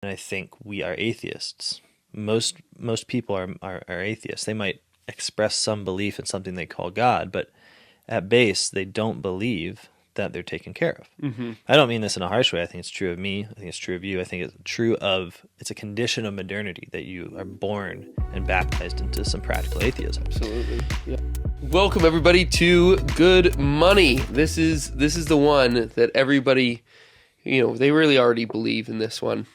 And I think we are atheists. Most people are atheists. They might express some belief in something they call God, but at base, they don't believe that they're taken care of. Mm-hmm. I don't mean this in a harsh way. I think it's true of me. I think it's true of you. I think it's a condition of modernity that you are born and baptized into some practical atheism. Absolutely. Yeah. Welcome everybody to Good Money. This is the one that everybody, they really already believe in this one.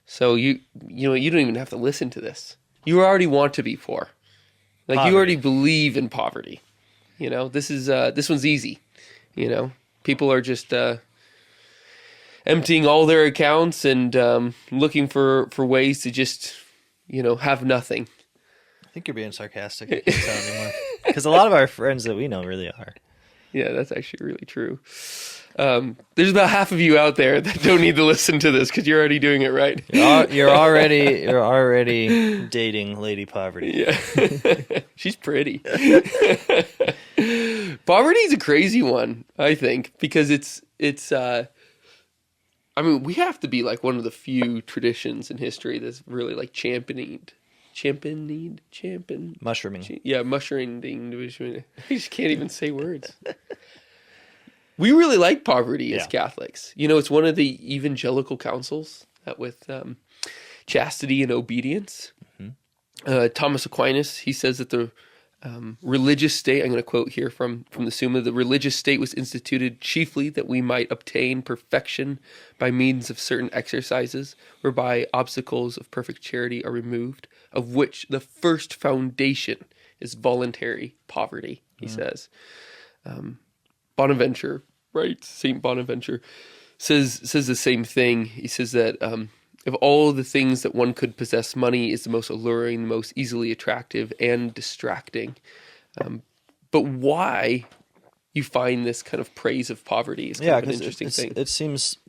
So you don't even have to listen to this. You already want to be poor. Like you already believe in poverty. This one's easy. People are just emptying all their accounts and looking for ways to just, have nothing. I think you're being sarcastic. I can't tell anymore. Because a lot of our friends that we know really are. Yeah, that's actually really true. There's about half of you out there that don't need to listen to this because you're already doing it right. You're already dating Lady Poverty. Yeah, she's pretty. Poverty is a crazy one, I think, because it's. We have to be like one of the few traditions in history that's really like championing. Mushrooming. Yeah, mushrooming. I just can't even say words. We really like poverty as Catholics. It's one of the evangelical councils that with chastity and obedience. Mm-hmm. Thomas Aquinas, he says that the religious state, I'm going to quote here from the Summa, the religious state was instituted chiefly that we might obtain perfection by means of certain exercises, whereby obstacles of perfect charity are removed, of which the first foundation is voluntary poverty, he says. Bonaventure, right? Saint Bonaventure says the same thing. He says that of all the things that one could possess, money is the most alluring, the most easily attractive, and distracting. But why you find this kind of praise of poverty is kind of an interesting thing. It seems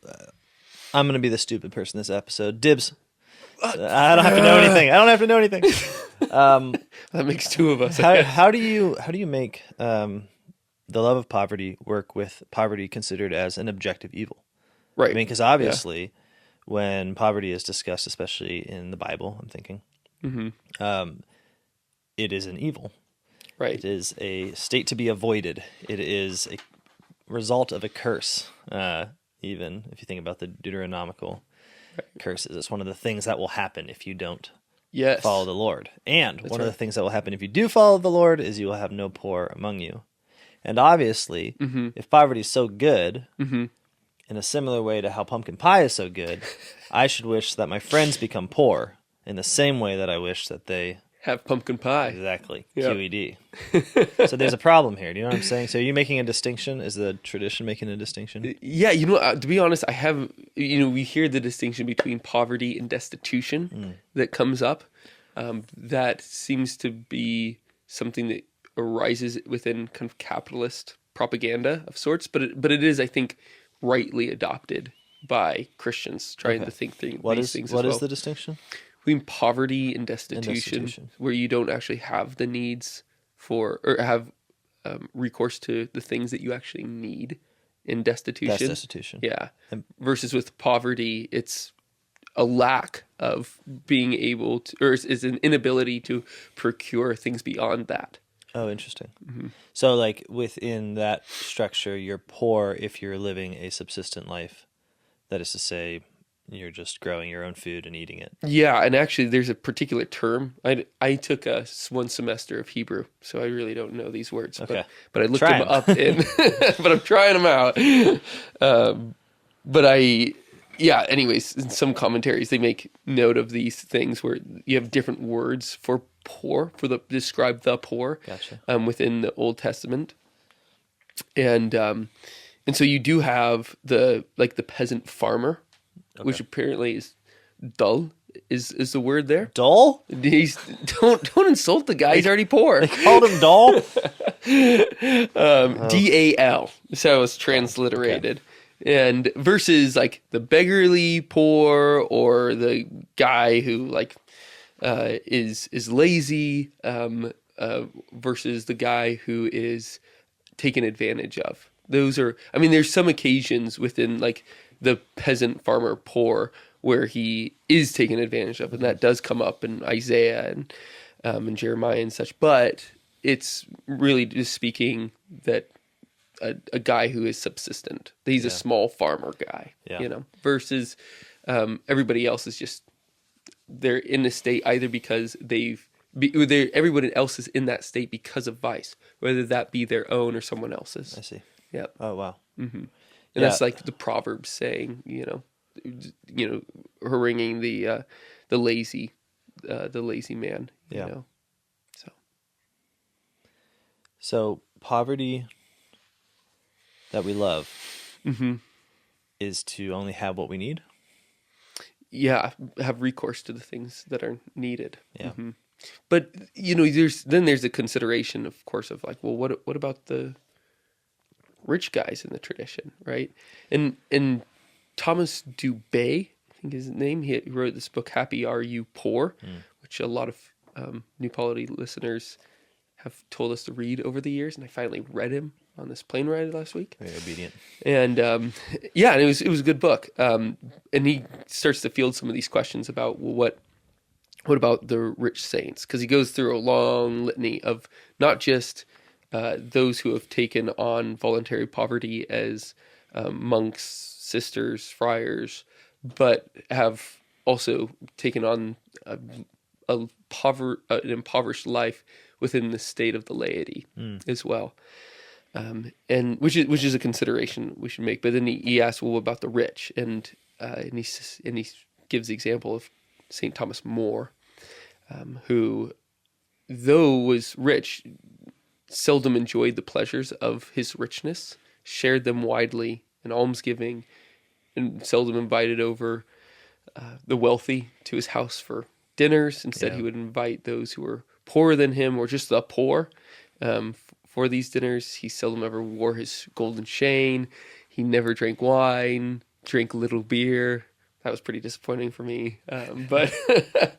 I'm going to be the stupid person this episode. Dibs. I don't have to know anything. That makes two of us. How do you make the love of poverty work with poverty considered as an objective evil? Right. I mean, because obviously, when poverty is discussed, especially in the Bible, I'm thinking, it is an evil. Right. It is a state to be avoided. It is a result of a curse. Even if you think about the Deuteronomical curses, it's one of the things that will happen if you don't follow the Lord. And one of the things that will happen if you do follow the Lord is you will have no poor among you. And obviously, if poverty is so good, in a similar way to how pumpkin pie is so good, I should wish that my friends become poor in the same way that I wish that they have pumpkin pie. Exactly. Yep. QED. So there's a problem here. Do you know what I'm saying? So are you making a distinction? Is the tradition making a distinction? Yeah, to be honest, I have, we hear the distinction between poverty and destitution that comes up. That seems to be something that arises within kind of capitalist propaganda of sorts, but it is, I think, rightly adopted by Christians trying to think these things as well. What is the distinction? Between poverty and destitution, where you don't actually have the needs for, or have recourse to the things that you actually need in destitution. That's destitution. Yeah. Versus with poverty, it's a lack of being able to, or is an inability to procure things beyond that. Oh, interesting. Mm-hmm. So, like, within that structure, you're poor if you're living a subsistent life. That is to say, you're just growing your own food and eating it. Yeah, and actually, there's a particular term. I took one semester of Hebrew, so I really don't know these words. Okay. But I looked them up but I'm trying them out. Anyways, in some commentaries, they make note of these things where you have different words for poor, describe the poor. Gotcha. Within the Old Testament. And so you do have the peasant farmer, which apparently is dull, is the word there. Dull? Don't insult the guy, he's already poor. They called him dull? DAL, so it's transliterated. Okay. And versus like the beggarly poor or the guy who is lazy, versus the guy who is taken advantage of. Those are, there's some occasions within like the peasant farmer poor where he is taken advantage of, and that does come up in Isaiah and Jeremiah and such. But it's really just speaking that a guy who is subsistent, he's a small farmer guy, versus everybody else is just, they're in a state either because everybody else is in that state because of vice, whether that be their own or someone else's. I see. Yep. Oh, wow. And that's like the Proverbs saying, haranguing the lazy man. You know? So poverty that we love is to only have what we need. Yeah, have recourse to the things that are needed. Yeah. But there's a consideration, of course, of like, well, what about the rich guys in the tradition, right? And Thomas Dubay, I think is his name, he wrote this book, Happy Are You Poor, which a lot of New Polity listeners have told us to read over the years, and I finally read him on this plane ride last week. Very obedient. And and it was a good book. And he starts to field some of these questions about, well, what about the rich saints? Because he goes through a long litany of not just those who have taken on voluntary poverty as monks, sisters, friars, but have also taken on an impoverished life within the state of the laity as well. And which is a consideration we should make. But then he asks, well, what about the rich? And he gives the example of St. Thomas More, who, though was rich, seldom enjoyed the pleasures of his richness, shared them widely in almsgiving, and seldom invited over the wealthy to his house for dinners. Instead, he would invite those who were poorer than him or just the poor for these dinners. He seldom ever wore his golden chain. He never drank wine, drank little beer. That was pretty disappointing for me. But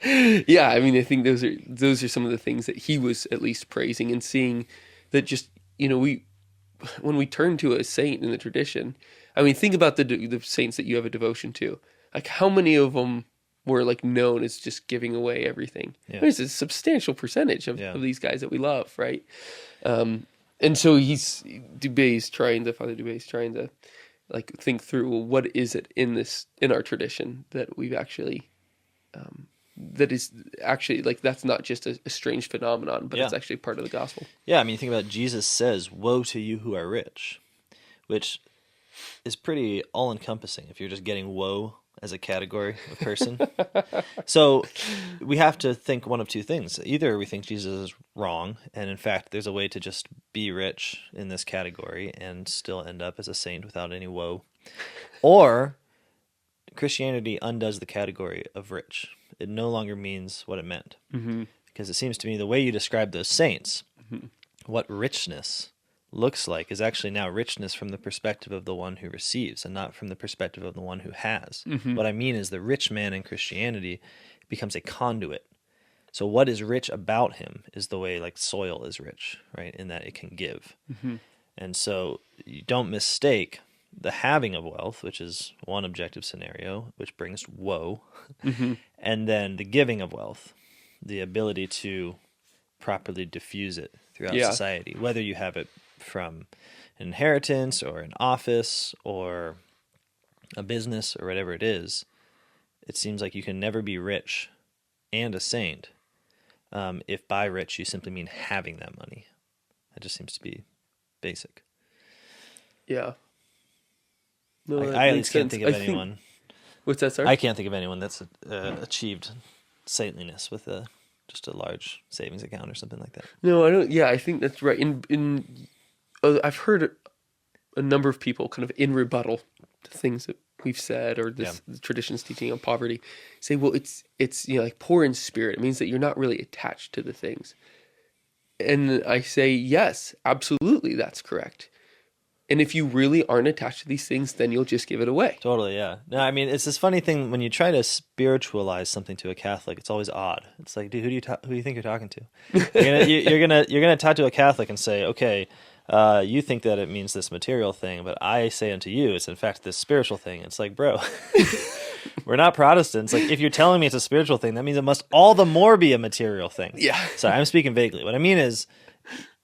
yeah, I mean, I think those are some of the things that he was at least praising, and seeing that just, when we turn to a saint in the tradition, I mean, think about the saints that you have a devotion to. Like, how many of them were like known as just giving away everything? Yeah. I mean, it's a substantial percentage of these guys that we love, right? And so Father Dubé's trying to like think through, well, what is it in our tradition that we've actually that is actually, like, that's not just a strange phenomenon, but it's actually part of the gospel. Yeah, I mean, think about, Jesus says, "Woe to you who are rich," which is pretty all-encompassing if you're just getting woe as a category of person. So we have to think one of two things. Either we think Jesus is wrong, and in fact there's a way to just be rich in this category and still end up as a saint without any woe, or Christianity undoes the category of rich. It no longer means what it meant. Because it seems to me the way you describe those saints, what richness looks like is actually now richness from the perspective of the one who receives and not from the perspective of the one who has. What I mean is the rich man in Christianity becomes a conduit. So what is rich about him is the way, like, soil is rich, right, in that it can give. And so you don't mistake the having of wealth, which is one objective scenario, which brings woe, and then the giving of wealth, the ability to properly diffuse it throughout society, whether you have it from an inheritance or an office or a business or whatever it is. It seems like you can never be rich and a saint if by rich you simply mean having that money. That just seems to be basic. Yeah. No, I at least can't think of anyone. What's that, sorry? I can't think of anyone that's achieved saintliness with just a large savings account or something like that. No, I don't. Yeah, I think that's right. I've heard a number of people kind of in rebuttal to things that we've said, or the tradition's teaching on poverty, say, well, it's like poor in spirit. It means that you're not really attached to the things. And I say, yes, absolutely, that's correct. And if you really aren't attached to these things, then you'll just give it away. Totally, yeah. No, I mean, it's this funny thing when you try to spiritualize something to a Catholic. It's always odd. It's like, dude, who do you think you're talking to? You're gonna talk to a Catholic and say, okay, you think that it means this material thing, but I say unto you, it's in fact this spiritual thing. It's like, bro, We're not Protestants. Like, if you're telling me it's a spiritual thing, that means it must all the more be a material thing. Yeah. Sorry, I'm speaking vaguely. What I mean is,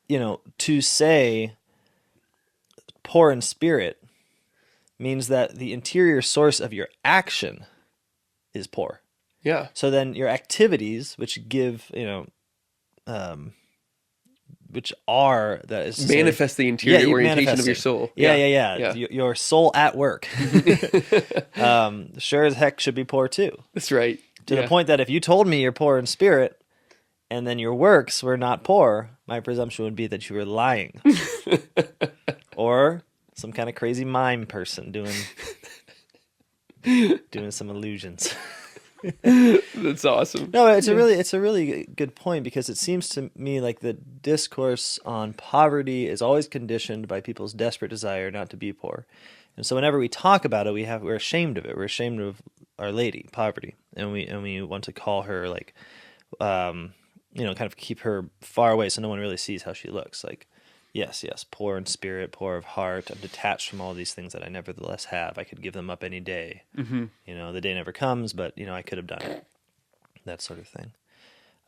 to say poor in spirit means that the interior source of your action is poor. Yeah. So then your activities, which give, which are, that is to say, Manifest the interior you orientation manifest of your it. soul. Yeah. Your soul at work. Sure as heck should be poor too. That's right. To the point that if you told me you're poor in spirit and then your works were not poor, my presumption would be that you were lying. Or some kind of crazy mime person doing some illusions. That's awesome. No, it's a really good point, because it seems to me like the discourse on poverty is always conditioned by people's desperate desire not to be poor. And so whenever we talk about it, we're ashamed of it. We're ashamed of Our Lady, poverty, and we want to call her like, kind of keep her far away so no one really sees how she looks. Like, yes, poor in spirit, poor of heart. I'm detached from all these things that I nevertheless have. I could give them up any day. Mm-hmm. The day never comes, but I could have done it. That sort of thing.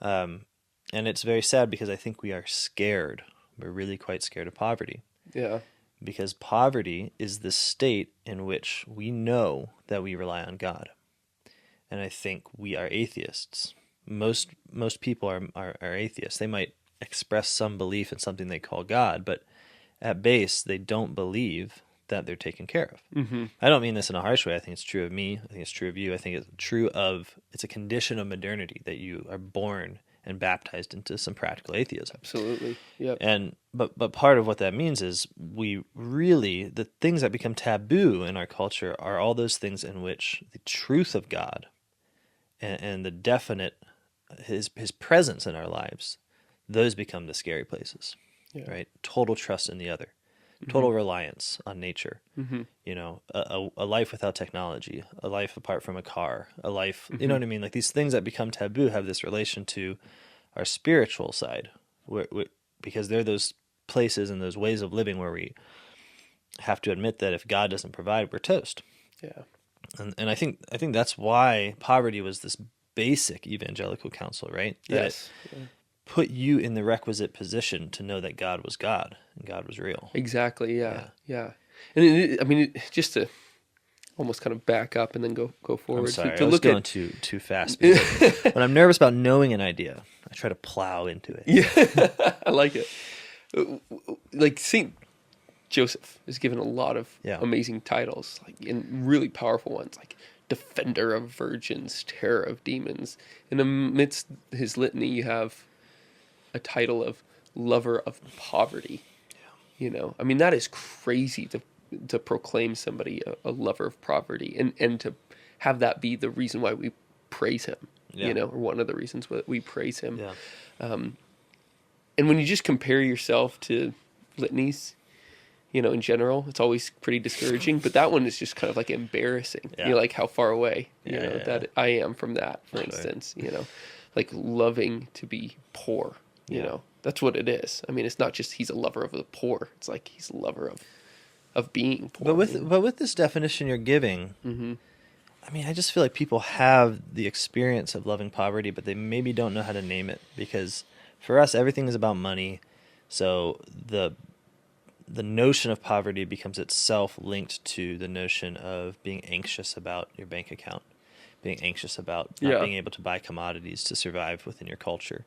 And it's very sad, because I think we are scared. We're really quite scared of poverty. Yeah. Because poverty is the state in which we know that we rely on God. And I think we are atheists. Most people are atheists. They might express some belief in something they call God, but at base, they don't believe that they're taken care of. Mm-hmm. I don't mean this in a harsh way. I think it's true of me. I think it's true of you. I think it's a condition of modernity that you are born and baptized into some practical atheism. Absolutely. Yep. But part of what that means is the things that become taboo in our culture are all those things in which the truth of God and the definite, his presence in our lives, those become the scary places, right? Total trust in the other, total reliance on nature, a life without technology, a life apart from a car, a life, you know what I mean? Like, these things that become taboo have this relation to our spiritual side, because they're those places and those ways of living where we have to admit that if God doesn't provide, we're toast. Yeah. And I think that's why poverty was this basic evangelical counsel, right? That Yes. it put you in the requisite position to know that God was God and God was real. Exactly. Yeah. And just to almost kind of back up and then go forward. I'm sorry, to I was look going at too fast. When I'm nervous about knowing an idea, I try to plow into it. Yeah, I like it. Like Saint Joseph is given a lot of amazing titles, like, and really powerful ones, like Defender of Virgins, Terror of Demons. And amidst his litany, you have a title of Lover of Poverty. Yeah. That is crazy to proclaim somebody a lover of poverty, and to have that be the reason why we praise him. Or one of the reasons why we praise him. Yeah. And when you just compare yourself to litanies, in general, it's always pretty discouraging. But that one is just kind of like embarrassing. Yeah. Like how far away, that I am from that, for instance. Like loving to be poor. That's what it is. It's not just he's a lover of the poor. It's like he's a lover of being poor. But with this definition you're giving, mm-hmm. I just feel like people have the experience of loving poverty, but they maybe don't know how to name it, because for us, everything is about money. So the notion of poverty becomes itself linked to the notion of being anxious about your bank account, being anxious about not being able to buy commodities to survive within your culture.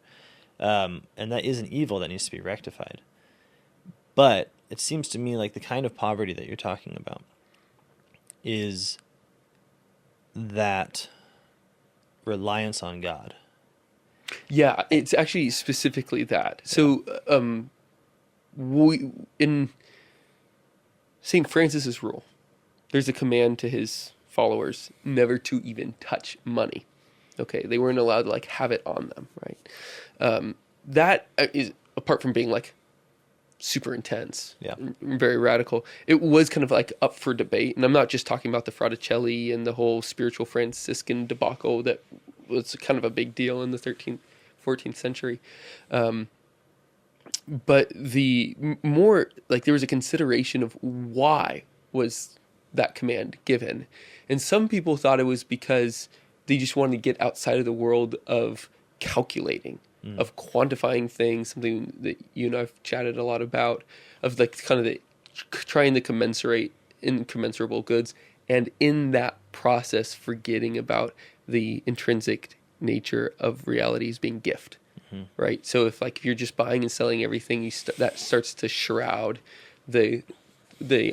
And that is an evil that needs to be rectified. But it seems to me like the kind of poverty that you're talking about is that reliance on God. Yeah, it's actually specifically that. So, in St. Francis's rule, there's a command to his followers never to even touch money. Okay, they weren't allowed to have it on them, right? That is, apart from being super intense, very radical, it was kind of up for debate. And I'm not just talking about the Fraticelli and the whole spiritual Franciscan debacle that was kind of a big deal in the 13th, 14th century. But the more, there was a consideration of why was that command given. And some people thought it was because they just wanted to get outside of the world of calculating, of quantifying things, something that you and I've chatted a lot about, of like kind of the trying to commensurate incommensurable goods, and in that process forgetting about the intrinsic nature of reality as being gift, right? So if you're just buying and selling everything, that starts to shroud the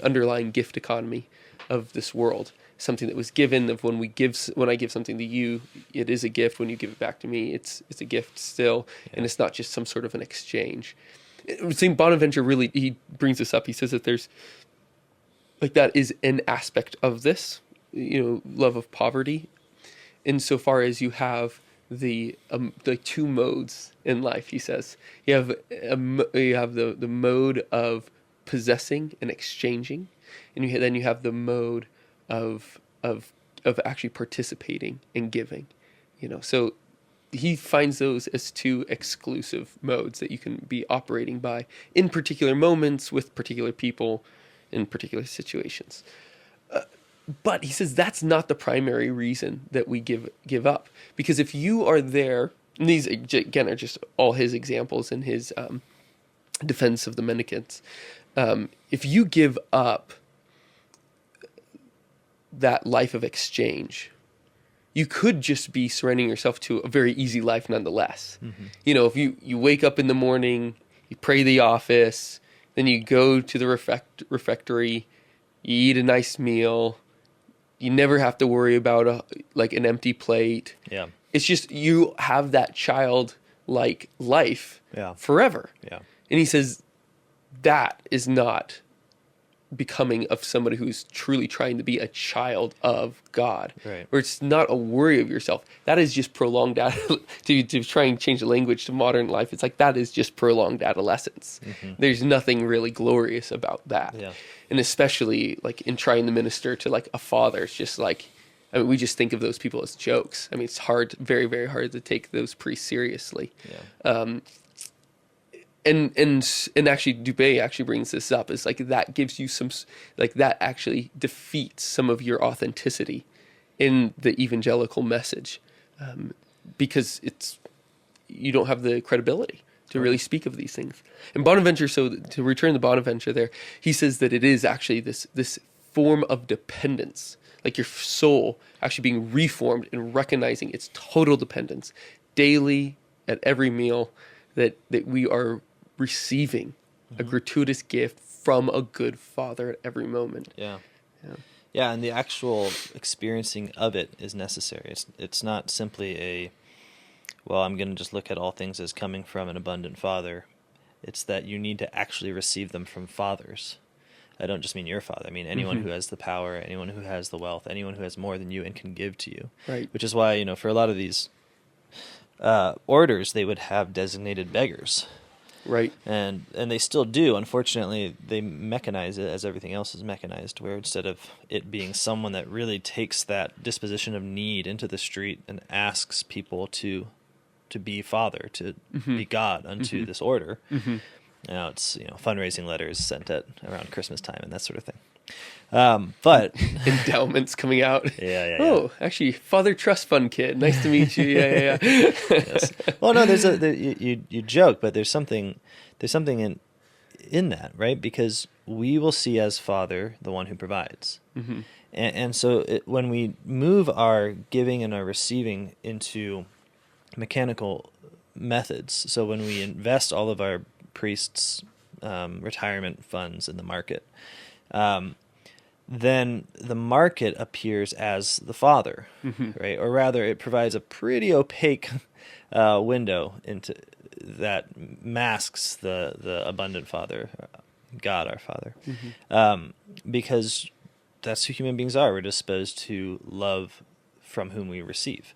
underlying gift economy of this world. Something that was given, of when I give something to you, it is a gift. When you give it back to me, it's a gift still, and it's not just some sort of an exchange. St. Bonaventure really, he brings this up. He says that there's that is an aspect of this, love of poverty, insofar as you have the two modes in life. He says you have the mode of possessing and exchanging, and then you have the mode of actually participating and giving. So he finds those as two exclusive modes that you can be operating by in particular moments with particular people in particular situations. But he says that's not the primary reason that we give up. Because if you are there, and these again are just all his examples in his defense of the mendicants. If you give up that life of exchange, you could just be surrendering yourself to a very easy life nonetheless. If you wake up in the morning, you pray the office, then you go to the refectory, you eat a nice meal, you never have to worry about an empty plate. Yeah. It's just you have that child-like life forever. Yeah. And he says that is not becoming of somebody who's truly trying to be a child of God. Right. Where it's not a worry of yourself. That is just prolonged to try and change the language to modern life. It's that is just prolonged adolescence. There's nothing really glorious about that. Yeah. And especially in trying to minister to a father, it's just we just think of those people as jokes. It's hard, very, very hard to take those priests seriously. Yeah. And actually Dubé actually brings this up, is that gives you some, that actually defeats some of your authenticity in the evangelical message, because you don't have the credibility to really speak of these things. And Bonaventure, so to return to Bonaventure there, he says that it is actually this form of dependence, your soul actually being reformed and recognizing its total dependence daily at every meal, that we are receiving a gratuitous gift from a good father at every moment. Yeah. And the actual experiencing of it is necessary. It's not simply I'm going to just look at all things as coming from an abundant father. It's that you need to actually receive them from fathers. I don't just mean your father. I mean anyone who has the power, anyone who has the wealth, anyone who has more than you and can give to you. Right. Which is why, for a lot of these orders, they would have designated beggars. Right. And they still do. Unfortunately, they mechanize it as everything else is mechanized, where instead of it being someone that really takes that disposition of need into the street and asks people to be father, to be God unto this order. It's fundraising letters sent at around Christmas time and that sort of thing. But endowments coming out. Yeah. Oh, actually, Father Trust Fund kid. Nice to meet you. Yeah. Yes. Well, no, you joke, but there's something in that, right? Because we will see as Father the one who provides, and so when we move our giving and our receiving into mechanical methods, so when we invest all of our priests' retirement funds in the market. Then the market appears as the father, right? Or rather, it provides a pretty opaque window into that masks the abundant Father, God our Father, because that's who human beings are. We're disposed to love from whom we receive.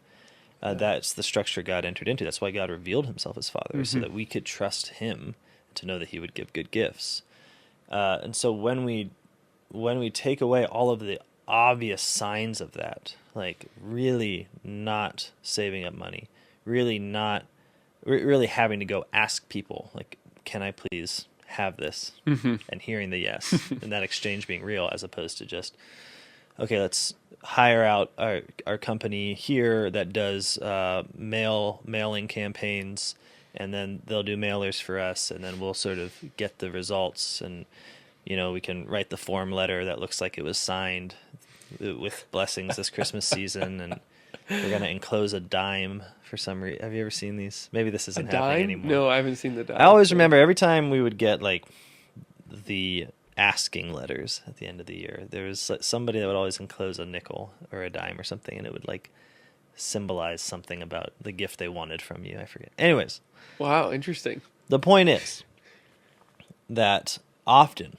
That's the structure God entered into. That's why God revealed himself as Father, so that we could trust him to know that he would give good gifts. And so when we take away all of the obvious signs of that, really not saving up money, really having to go ask people, can I please have this? And hearing the yes, and that exchange being real, as opposed to just, okay, let's hire out our company here that does mailing campaigns, and then they'll do mailers for us, and then we'll sort of get the results, and we can write the form letter that looks like it was signed with blessings this Christmas season, and we're gonna enclose a dime for some reason. Have you ever seen these? Maybe this isn't happening anymore. No, I haven't seen the dime. I always remember every time we would get like the asking letters at the end of the year, there was somebody that would always enclose a nickel or a dime or something, and it would like symbolize something about the gift they wanted from you. I forget. Anyways. Wow, interesting. The point is that often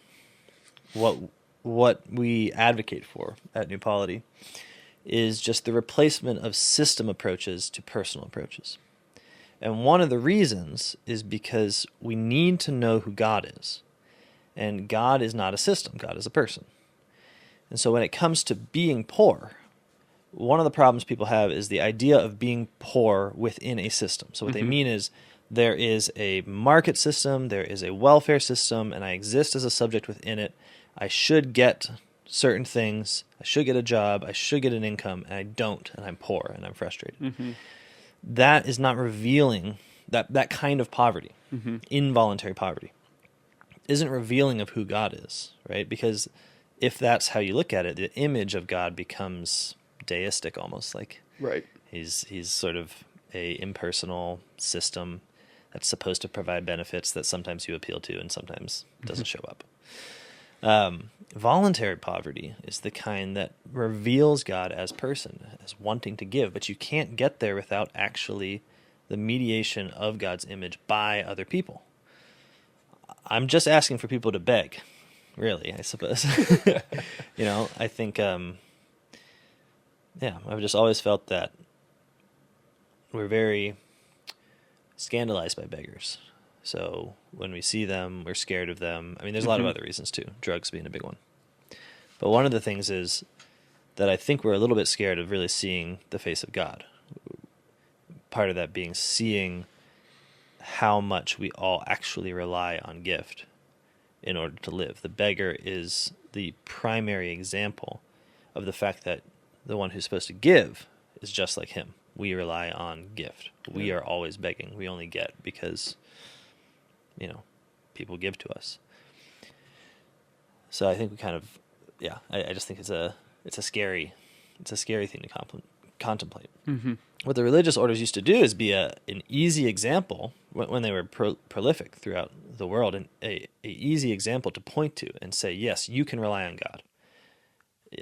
what we advocate for at New Polity is just the replacement of system approaches to personal approaches. And one of the reasons is because we need to know who God is. And God is not a system, God is a person. And so when it comes to being poor, one of the problems people have is the idea of being poor within a system. So what they mean is there is a market system, there is a welfare system, and I exist as a subject within it. I should get certain things, I should get a job, I should get an income, and I don't, and I'm poor, and I'm frustrated. That is not revealing, that kind of poverty, involuntary poverty, isn't revealing of who God is, right? Because if that's how you look at it, the image of God becomes deistic almost, like right. He's sort of a impersonal system that's supposed to provide benefits that sometimes you appeal to and sometimes doesn't show up. Voluntary poverty is the kind that reveals God as person, as wanting to give, but you can't get there without actually the mediation of God's image by other people. I'm just asking for people to beg, really, I suppose. I think, I've just always felt that we're very scandalized by beggars. So when we see them, we're scared of them. I mean, there's a lot of other reasons too, drugs being a big one. But one of the things is that I think we're a little bit scared of really seeing the face of God. Part of that being seeing how much we all actually rely on gift in order to live. The beggar is the primary example of the fact that the one who's supposed to give is just like him. We rely on gift. We are always begging. We only get because, people give to us. So I think we kind of, I just think it's a scary thing to contemplate. What the religious orders used to do is be an easy example when they were prolific throughout the world, and a easy example to point to and say, yes, you can rely on God.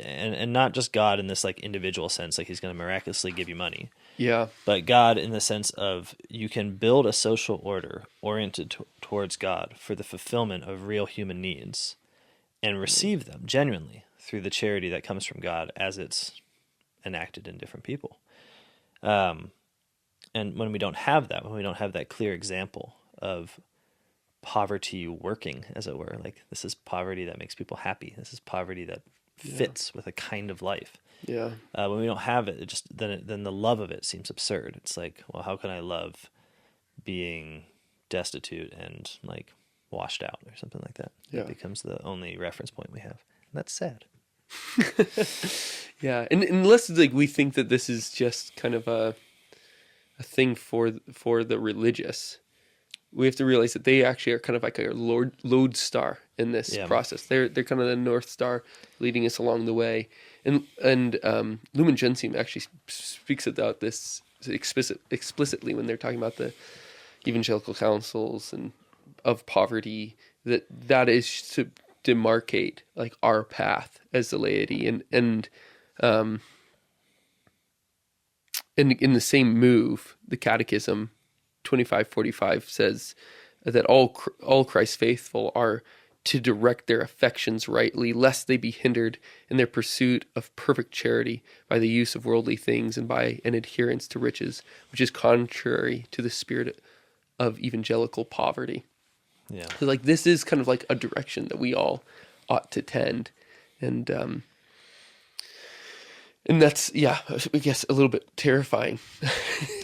And not just God in this like individual sense, like he's going to miraculously give you money. Yeah. But God in the sense of you can build a social order oriented towards God for the fulfillment of real human needs and receive them genuinely through the charity that comes from God as it's enacted in different people. And when we don't have that, when we don't have that clear example of poverty working, as it were, like this is poverty that makes people happy. This is poverty that fits with a kind of life. Yeah. When we don't have it, then the love of it seems absurd. It's like, well, how can I love being destitute and like washed out or something like that? Yeah. It becomes the only reference point we have. And that's sad. Yeah, and unless like we think that this is just kind of a thing for the religious, we have to realize that they actually are kind of like a lodestar in this process. They're kind of the North Star leading us along the way. And Lumen Gentium actually speaks about this explicitly when they're talking about the evangelical councils and of poverty, that is to demarcate like our path as the laity, and in the same move, the Catechism 2545 says that all Christ's faithful are to direct their affections rightly, lest they be hindered in their pursuit of perfect charity by the use of worldly things and by an adherence to riches, which is contrary to the spirit of evangelical poverty. Yeah. So like this is kind of like a direction that we all ought to tend, and that's I guess a little bit terrifying.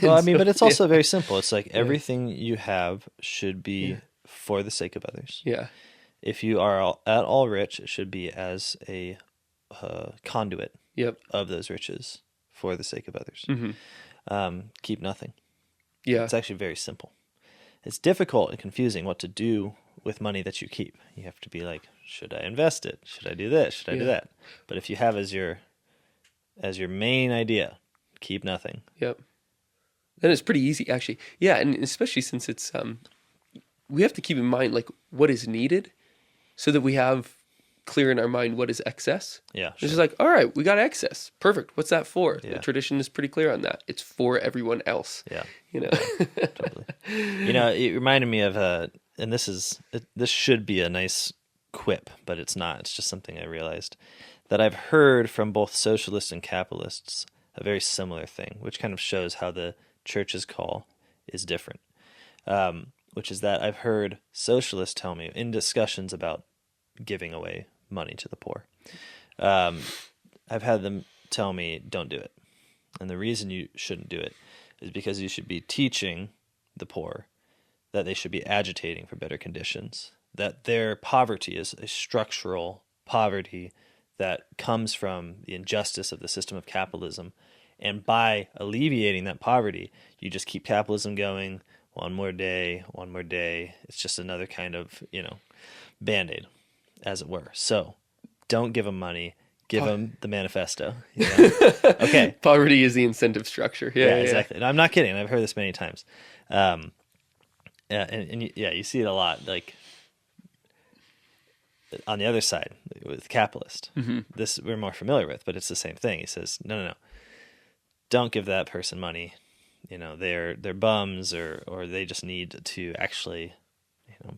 Well, I mean, but it's also very simple. It's like everything you have should be for the sake of others. Yeah. If you are at all rich, it should be as a conduit Yep. of those riches for the sake of others. Keep nothing. Yeah. It's actually very simple. It's difficult and confusing what to do with money that you keep. You have to be like, should I invest it? Should I do this? Should I do that? But if you have as your main idea, keep nothing. Yep. Then it's pretty easy, actually. Yeah, and especially since it's we have to keep in mind like what is needed, so that we have clear in our mind what is excess. Yeah, It's just like, all right, we got excess. Perfect. What's that for? Yeah. The tradition is pretty clear on that. It's for everyone else. Yeah. You know. Totally. You know, it reminded me of and this should be a nice quip, but it's not. It's just something I realized that I've heard from both socialists and capitalists a very similar thing, which kind of shows how the church's call is different. Which is that I've heard socialists tell me in discussions about giving away money to the poor. I've had them tell me, don't do it. And the reason you shouldn't do it is because you should be teaching the poor that they should be agitating for better conditions, that their poverty is a structural poverty that comes from the injustice of the system of capitalism. And by alleviating that poverty, you just keep capitalism going one more day. It's just another kind of, Band-Aid, as it were. So don't give them money. Give them the manifesto. You know? Okay. Poverty is the incentive structure. Yeah, exactly. And I'm not kidding. I've heard this many times. You see it a lot. Like on the other side with capitalist, this we're more familiar with, but it's the same thing. He says, no, don't give that person money. They're bums or they just need to actually,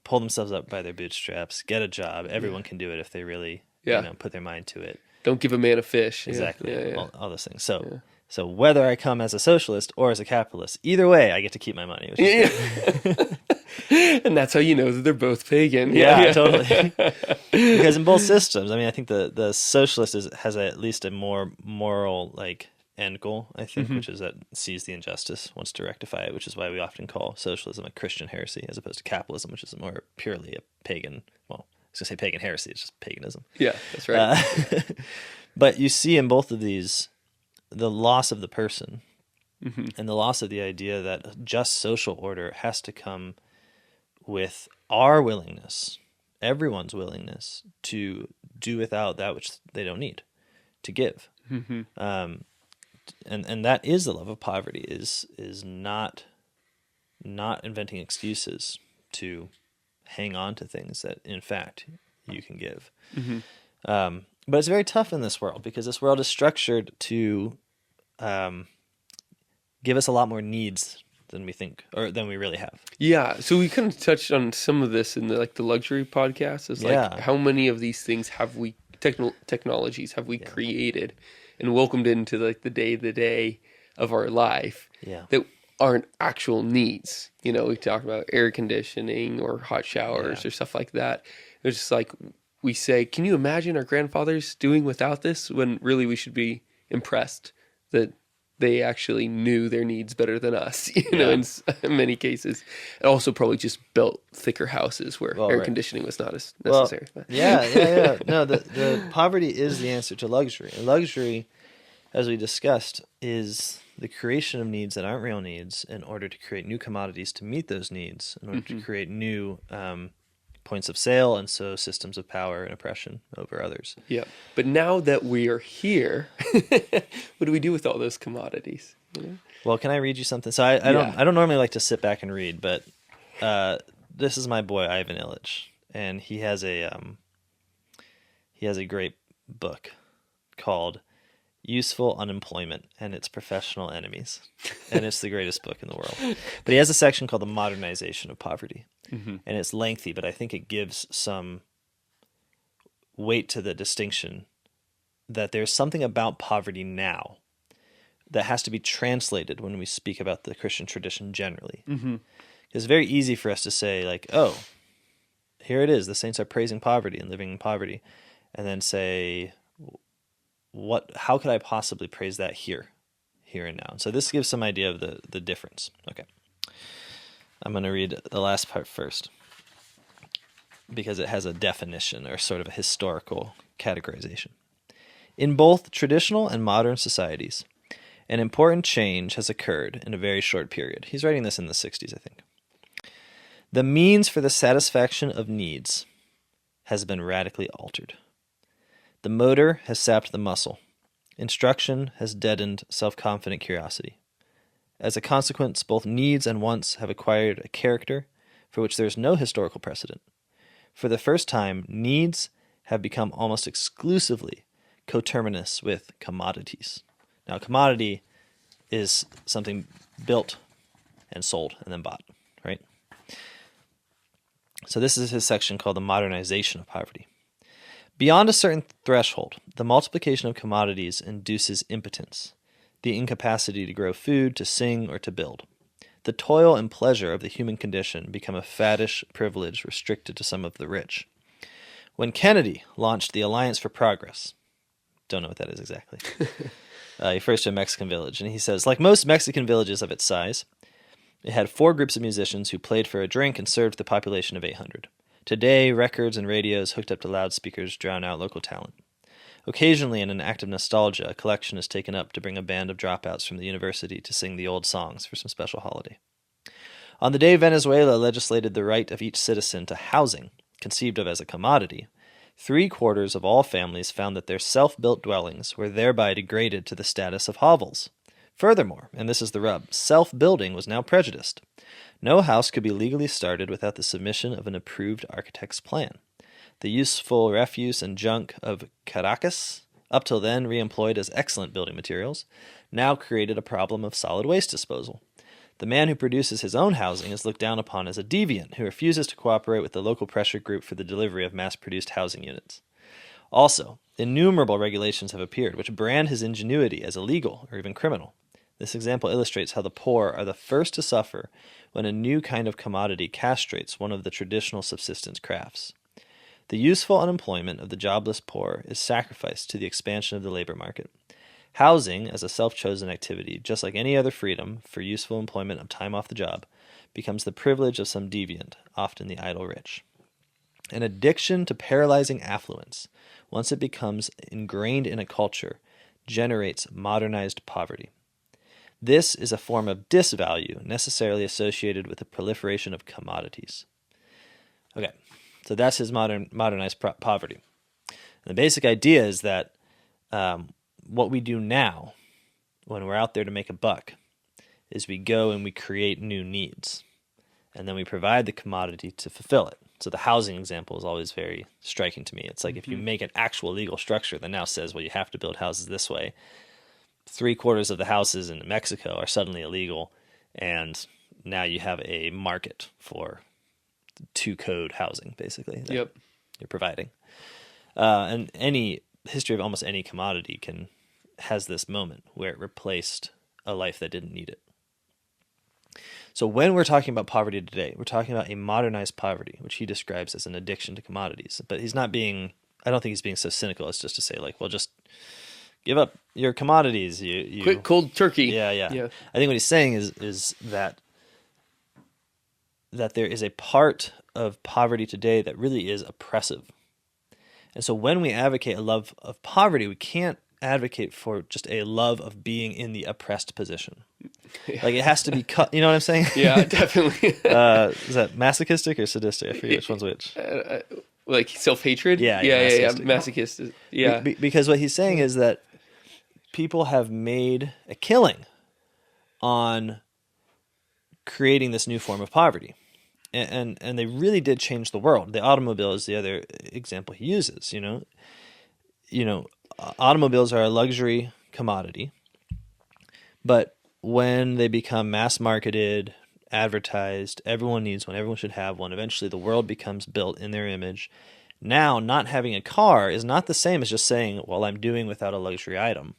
pull themselves up by their bootstraps, get a job. Everyone can do it if they really, put their mind to it. Don't give a man a fish. Exactly. Yeah. All those things. So whether I come as a socialist or as a capitalist, either way, I get to keep my money. Which is And that's how you know that they're both pagan. Yeah, totally. Because in both systems, I think the socialist has at least a more moral end goal, I think, which is that sees the injustice, wants to rectify it, which is why we often call socialism a Christian heresy as opposed to capitalism, which is more purely a pagan, well, I was going to say pagan heresy, it's just paganism. Yeah, that's right. But you see in both of these the loss of the person and the loss of the idea that just social order has to come with our willingness, everyone's willingness to do without that which they don't need, to give. And that is the love of poverty, is not inventing excuses to hang on to things that in fact you can give. But it's very tough in this world because this world is structured to give us a lot more needs than we think or than we really have. Yeah, so we kind of touched on some of this in the luxury podcast. It's how many of these things have we technologies have we created and welcomed into the day of our life that aren't actual needs. We talk about air conditioning or hot showers or stuff like that. It's just like we say, can you imagine our grandfathers doing without this, when really we should be impressed that they actually knew their needs better than us, in many cases. And also probably just built thicker houses where air conditioning was not as necessary. Yeah. No, the poverty is the answer to luxury. And luxury, as we discussed, is the creation of needs that aren't real needs in order to create new commodities to meet those needs, in order to create new points of sale, and so systems of power and oppression over others. Yeah. But now that we are here, what do we do with all those commodities? Well, can I read you something? So I don't normally like to sit back and read, but this is my boy Ivan Illich, and he has a great book called Useful Unemployment and Its Professional Enemies, and it's the greatest book in the world. But he has a section called The Modernization of Poverty, and it's lengthy, but I think it gives some weight to the distinction that there's something about poverty now that has to be translated when we speak about the Christian tradition generally. It's very easy for us to say, like, oh, here it is, the saints are praising poverty and living in poverty, and then say, how could I possibly praise that here and now? So this gives some idea of the difference. Okay. I'm going to read the last part first because it has a definition or sort of a historical categorization. In both traditional and modern societies, an important change has occurred in a very short period. He's writing this in the 60s, I think. The means for the satisfaction of needs has been radically altered. The motor has sapped the muscle. Instruction has deadened self-confident curiosity. As a consequence, both needs and wants have acquired a character for which there is no historical precedent. For the first time, needs have become almost exclusively coterminous with commodities. Now, commodity is something built and sold and then bought, right? So this is his section called the modernization of poverty. Beyond a certain threshold, the multiplication of commodities induces impotence, the incapacity to grow food, to sing, or to build. The toil and pleasure of the human condition become a faddish privilege restricted to some of the rich. When Kennedy launched the Alliance for Progress, don't know what that is exactly, he refers to a Mexican village, and he says, like most Mexican villages of its size, it had 4 groups of musicians who played for a drink and served the population of 800. Today, records and radios hooked up to loudspeakers drown out local talent. Occasionally, in an act of nostalgia, a collection is taken up to bring a band of dropouts from the university to sing the old songs for some special holiday. On the day Venezuela legislated the right of each citizen to housing, conceived of as a commodity, 3/4 of all families found that their self-built dwellings were thereby degraded to the status of hovels. Furthermore, and this is the rub, self-building was now prejudiced. No house could be legally started without the submission of an approved architect's plan. The useful refuse and junk of Caracas, up till then reemployed as excellent building materials, now created a problem of solid waste disposal. The man who produces his own housing is looked down upon as a deviant who refuses to cooperate with the local pressure group for the delivery of mass-produced housing units. Also, innumerable regulations have appeared which brand his ingenuity as illegal or even criminal. This example illustrates how the poor are the first to suffer when a new kind of commodity castrates one of the traditional subsistence crafts. The useful unemployment of the jobless poor is sacrificed to the expansion of the labor market. Housing, as a self-chosen activity, just like any other freedom for useful employment of time off the job, becomes the privilege of some deviant, often the idle rich. An addiction to paralyzing affluence, once it becomes ingrained in a culture, generates modernized poverty. This is a form of disvalue necessarily associated with the proliferation of commodities. Okay, so that's his modernized poverty. And the basic idea is that what we do now, when we're out there to make a buck, is we go and we create new needs, and then we provide the commodity to fulfill it. So the housing example is always very striking to me. It's like if you make an actual legal structure that now says, well, you have to build houses this way, 3/4 of the houses in Mexico are suddenly illegal, and now you have a market for 2-code housing, basically. That Yep. You're providing. And any history of almost any commodity has this moment where it replaced a life that didn't need it. So when we're talking about poverty today, we're talking about a modernized poverty, which he describes as an addiction to commodities. But he's not being, I don't think he's being so cynical as just to say, like, well, just give up your commodities. You Quick cold turkey. Yeah. I think what he's saying is that there is a part of poverty today that really is oppressive. And so when we advocate a love of poverty, we can't advocate for just a love of being in the oppressed position. Yeah. Like it has to be cut. You know what I'm saying? Yeah, definitely. Is that masochistic or sadistic? I forget which one's which. Like self-hatred? Yeah. Masochist. Yeah. Because what he's saying is that people have made a killing on creating this new form of poverty. And they really did change the world. The automobile is the other example he uses. You know, automobiles are a luxury commodity, but when they become mass marketed, advertised, everyone needs one, everyone should have one. Eventually, the world becomes built in their image. Now, not having a car is not the same as just saying, "Well, I'm doing without a luxury item."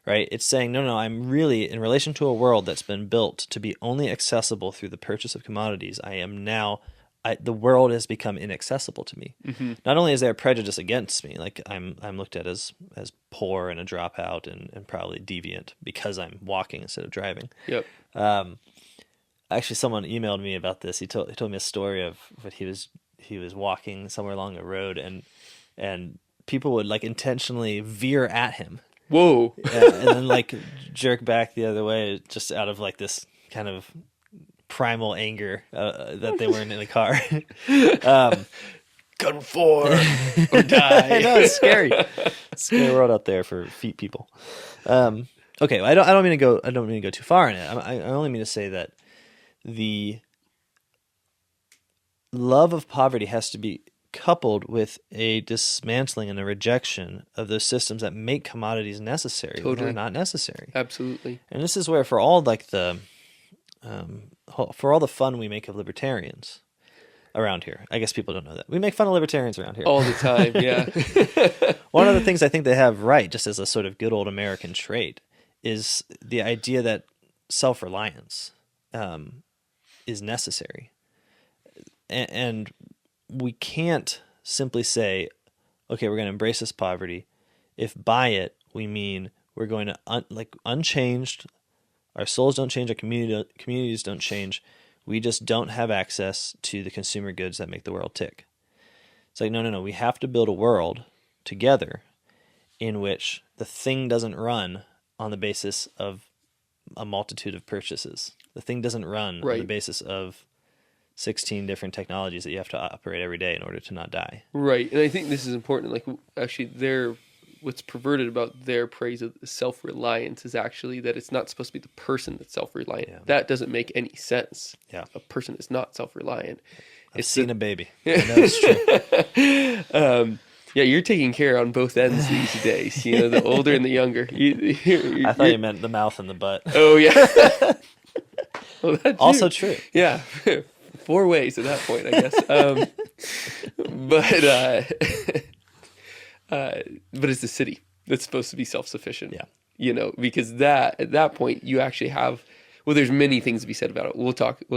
Right? It's saying, no, I'm really, in relation to a world that's been built to be only accessible through the purchase of commodities, the world has become inaccessible to me. Mm-hmm. Not only is there a prejudice against me, like I'm looked at as poor and a dropout and probably deviant because I'm walking instead of driving. Yep. Actually, someone emailed me about this. He told me a story of what he was walking somewhere along a road and people would like intentionally veer at him. Whoa. And then like jerk back the other way just out of like this kind of primal anger that they weren't in the car. Gun 4 or die. I know, it's scary. It's a scary world out there for feet people. Okay, I don't mean to go too far in it. I only mean to say that the love of poverty has to be coupled with a dismantling and a rejection of those systems that make commodities necessary when they're not necessary. Absolutely. And this is where for all like the for all the fun we make of libertarians around here, I guess people don't know that. We make fun of libertarians around here. All the time, yeah. One of the things I think they have right, just as a sort of good old American trait, is the idea that self-reliance is necessary. And we can't simply say, okay, we're going to embrace this poverty. If by it we mean we're going to unchanged, our souls don't change, our communities don't change. We just don't have access to the consumer goods that make the world tick. It's like, no. We have to build a world together in which the thing doesn't run on the basis of a multitude of purchases. The thing doesn't run on the basis of 16 different technologies that you have to operate every day in order to not die. Right. And I think this is important. Like, actually, what's perverted about their praise of self-reliance is actually that it's not supposed to be the person that's self-reliant. Yeah. That doesn't make any sense. Yeah. A person is not self-reliant. I've seen a baby. I know it's true. Yeah, you're taking care on both ends these days. You know, the older and the younger. I thought you meant the mouth and the butt. Oh, yeah. Well, also true. Yeah. 4 ways at that point, I guess. But it's the city that's supposed to be self-sufficient. Yeah. You know, because at that point you actually have, well, there's many things to be said about it. We'll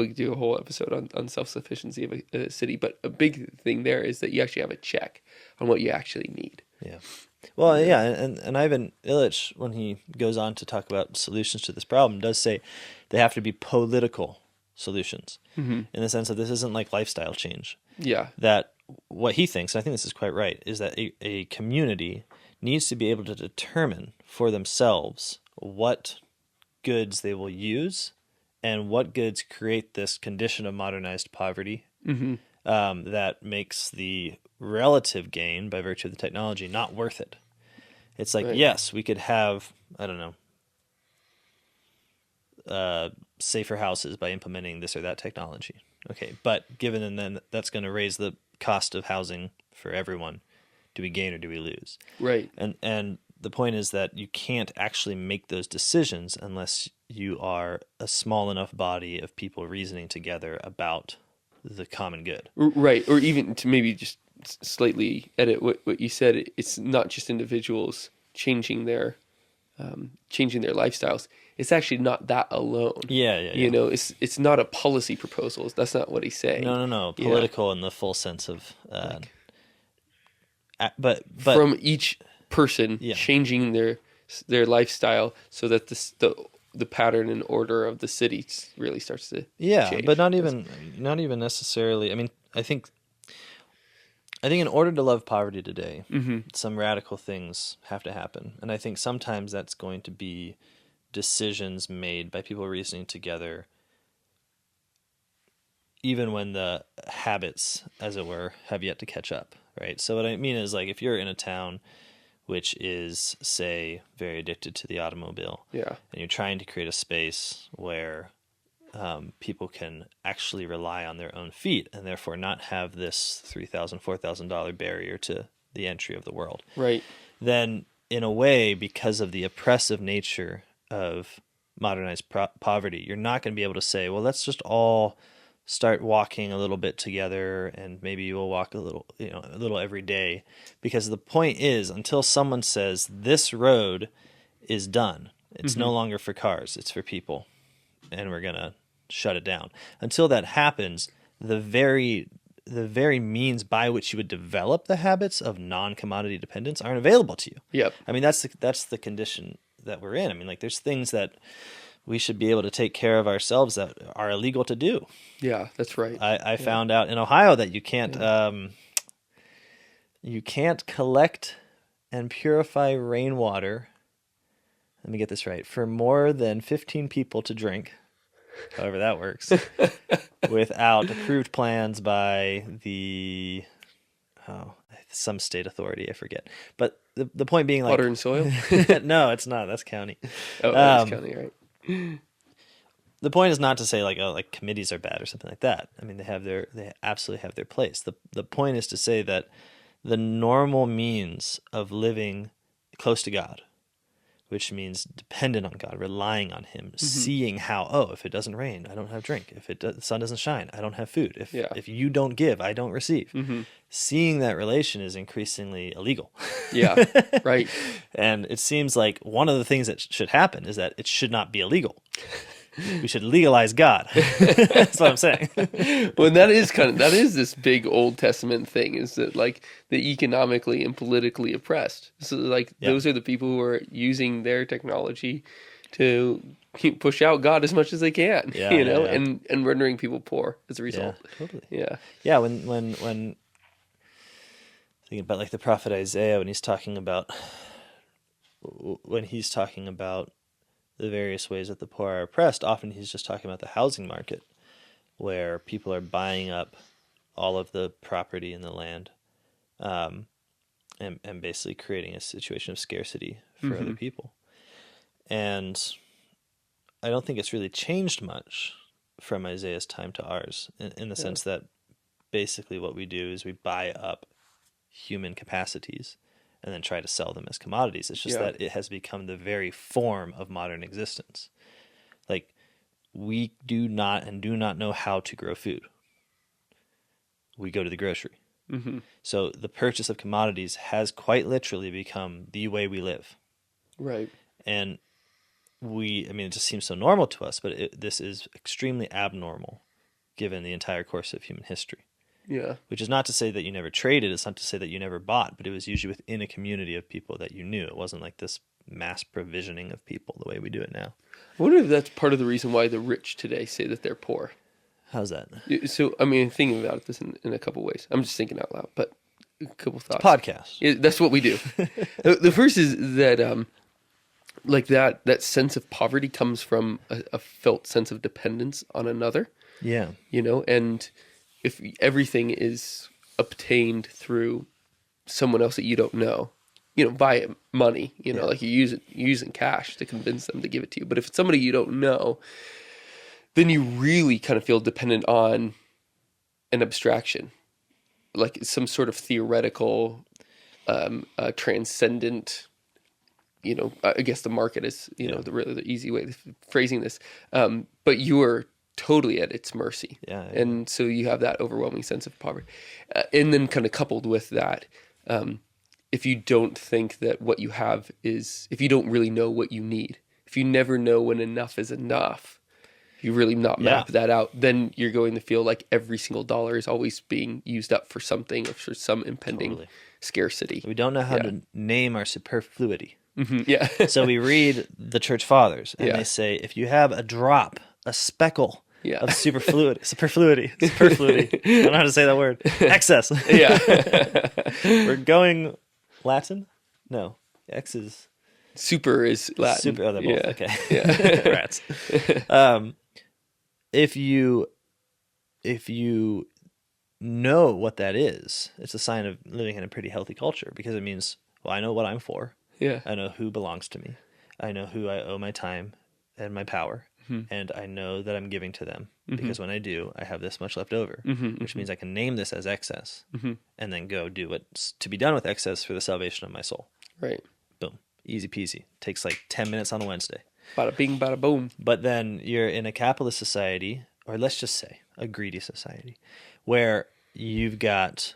do a whole episode on self-sufficiency of a city, but a big thing there is that you actually have a check on what you actually need. Yeah. Well, yeah, and Ivan Illich, when he goes on to talk about solutions to this problem, does say they have to be political solutions, in the sense that this isn't like lifestyle change. Yeah. That what he thinks, and I think this is quite right, is that a community needs to be able to determine for themselves what goods they will use and what goods create this condition of modernized poverty that makes the relative gain by virtue of the technology not worth it. It's like, yes, we could have, I don't know, safer houses by implementing this or that technology. Okay, but given and then that's going to raise the cost of housing for everyone. Do we gain or do we lose? Right. And the point is that you can't actually make those decisions unless you are a small enough body of people reasoning together about the common good. Right. Or even to maybe just slightly edit what you said, it's not just individuals changing their lifestyles. It's actually not that alone. Yeah. You know, it's not a policy proposal. That's not what he's saying. No. Political in the full sense of, but from each person changing their lifestyle so that the pattern and order of the city really starts to change. But not even necessarily. I mean, I think in order to love poverty today, some radical things have to happen. And I think sometimes that's going to be decisions made by people reasoning together, even when the habits, as it were, have yet to catch up, right? So what I mean is, like, if you're in a town which is, say, very addicted to the automobile, and you're trying to create a space where people can actually rely on their own feet and therefore not have this $3,000, $4,000 barrier to the entry of the world. Right. Then, in a way, because of the oppressive nature of modernized poverty, you're not going to be able to say, well, let's just all start walking a little bit together and maybe we'll walk a little every day. Because the point is, until someone says this road is done, it's no longer for cars, it's for people, and we're going to shut it down. Until that happens, the very means by which you would develop the habits of non-commodity dependence aren't available to you. Yep. I mean, that's the condition that we're in. I mean, like, there's things that we should be able to take care of ourselves that are illegal to do. Yeah, that's right. I found out in Ohio that you can't collect and purify rainwater, let me get this right, for more than 15 people to drink, however that works, without approved plans by some state authority, I forget. But the point being, like, Water and soil? no, it's not. That's county. Oh, that's county, right? The point is not to say, like, oh, like committees are bad or something like that. I mean, they absolutely have their place. The point is to say that the normal means of living close to God, which means dependent on God, relying on Him, seeing how, if it doesn't rain, I don't have drink. If the sun doesn't shine, I don't have food. If you don't give, I don't receive. Seeing that relation is increasingly illegal. Yeah, right. And it seems like one of the things that should happen is that it should not be illegal. We should legalize God. That's what I'm saying. Well, that is this big Old Testament thing, is that, like, the economically and politically oppressed. So, like, those are the people who are using their technology to push out God as much as they can, and rendering people poor as a result. Yeah, totally. Yeah. Yeah, when thinking about, like, the prophet Isaiah, when he's talking about the various ways that the poor are oppressed, often he's just talking about the housing market, where people are buying up all of the property in the land, and basically creating a situation of scarcity for other people. And I don't think it's really changed much from Isaiah's time to ours, in the sense that basically what we do is we buy up human capacities and then try to sell them as commodities. It's just that it has become the very form of modern existence. Like, we do not know how to grow food. We go to the grocery. So the purchase of commodities has quite literally become the way we live. Right. And it just seems so normal to us, but this is extremely abnormal given the entire course of human history. Yeah. Which is not to say that you never traded. It's not to say that you never bought, but it was usually within a community of people that you knew. It wasn't like this mass provisioning of people the way we do it now. I wonder if that's part of the reason why the rich today say that they're poor. How's that? So, I mean, thinking about this in a couple ways. I'm just thinking out loud, but a couple thoughts. Podcast. Yeah, that's what we do. The first is that, like, that sense of poverty comes from a felt sense of dependence on another. Yeah. And if everything is obtained through someone else that you don't know, by money, like you're using cash to convince them to give it to you. But if it's somebody you don't know, then you really kind of feel dependent on an abstraction, like some sort of theoretical, transcendent, I guess the market is, the easy way of phrasing this. But you're totally at its mercy. Yeah. And so you have that overwhelming sense of poverty. And then kind of coupled with that, if you don't think that what you have if you don't really know what you need, if you never know when enough is enough, you really not map that out, then you're going to feel like every single dollar is always being used up for something or for some impending scarcity. We don't know how to name our superfluity. Yeah. So we read the church fathers, and they say, if you have a drop, a speckle of superfluity. I don't know how to say that word. Excess. Yeah. We're going Latin? No. X is... Super is Latin. Super, they're both. Okay. Yeah. Rats. If you know what that is, it's a sign of living in a pretty healthy culture, because it means, well, I know what I'm for. Yeah. I know who belongs to me. I know who I owe my time and my power. And I know that I'm giving to them, because when I do, I have this much left over, which means I can name this as excess and then go do what's to be done with excess for the salvation of my soul. Right. Boom. Easy peasy. Takes like 10 minutes on a Wednesday. Bada bing, bada boom. But then you're in a capitalist society, or let's just say a greedy society, where you've got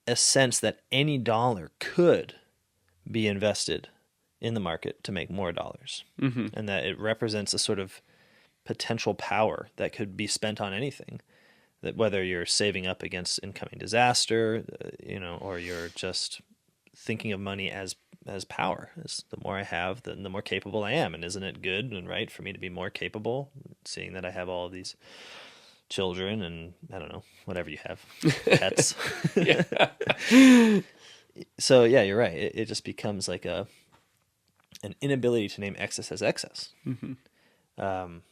a sense that any dollar could be invested in the market to make more dollars, and that it represents a sort of potential power that could be spent on anything, that whether you're saving up against incoming disaster, or you're just thinking of money as power. As the more I have, then the more capable I am. And isn't it good and right for me to be more capable, seeing that I have all of these children and, I don't know, whatever you have, pets. So yeah, you're right. It just becomes like an inability to name excess as excess. Mm-hmm. And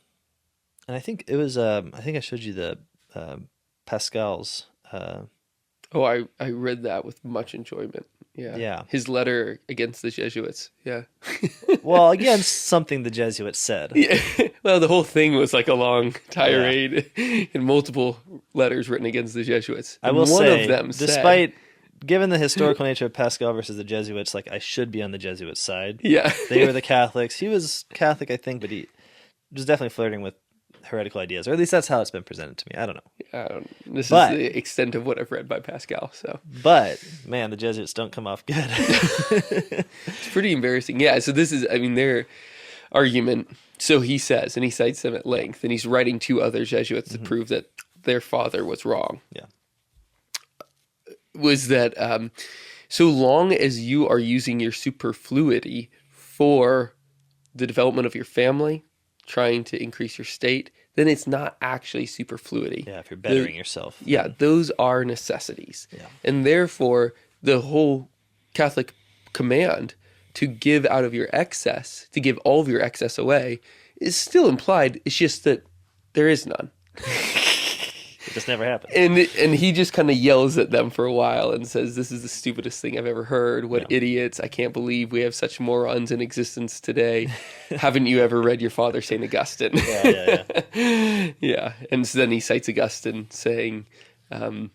I think it was I think I showed you the Pascal's Oh, I read that with much enjoyment. Yeah. yeah. His letter against the Jesuits. Yeah. Well, against something the Jesuits said. Yeah. Well, the whole thing was like a long tirade and multiple letters written against the Jesuits. I And will one say, of them said, despite given the historical nature of Pascal versus the Jesuits, like I should be on the Jesuit side. yeah. They were the Catholics. He was Catholic, I think, but he was definitely flirting with heretical ideas, or at least that's how it's been presented to me. I don't know. This But- is the extent of what I've read by Pascal. So But man, the Jesuits don't come off good. it's pretty embarrassing. Yeah. So this is, I mean, their argument. So he says, and he cites them at length, and he's writing to other Jesuits to prove that their father was wrong. Yeah. Was that so long as you are using your superfluity for the development of your family, trying to increase your state, then it's not actually superfluity. Yeah, if you're bettering yourself. Yeah, those are necessities. Yeah. And therefore, the whole Catholic command to give out of your excess, to give all of your excess away, is still implied. It's just that there is none. It just never happened. And he just kind of yells at them for a while and says, "This is the stupidest thing I've ever heard. What idiots. I can't believe we have such morons in existence today. Haven't you ever read your father, St. Augustine?" Yeah. Yeah. And so then he cites Augustine saying that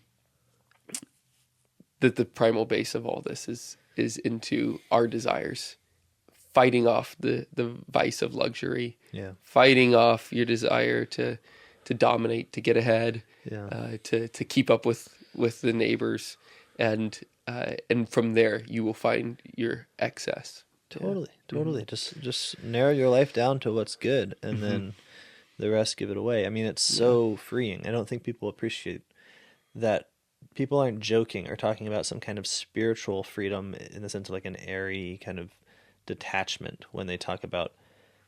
the primal base of all this is into our desires, fighting off the vice of luxury, Yeah. fighting off your desire to dominate, to get ahead, Yeah. to keep up with the neighbors, and from there you will find your excess. Totally. Just narrow your life down to what's good, and then the rest give it away. I mean, it's so freeing. I don't think people appreciate that. People aren't joking or talking about some kind of spiritual freedom in the sense of like an airy kind of detachment when they talk about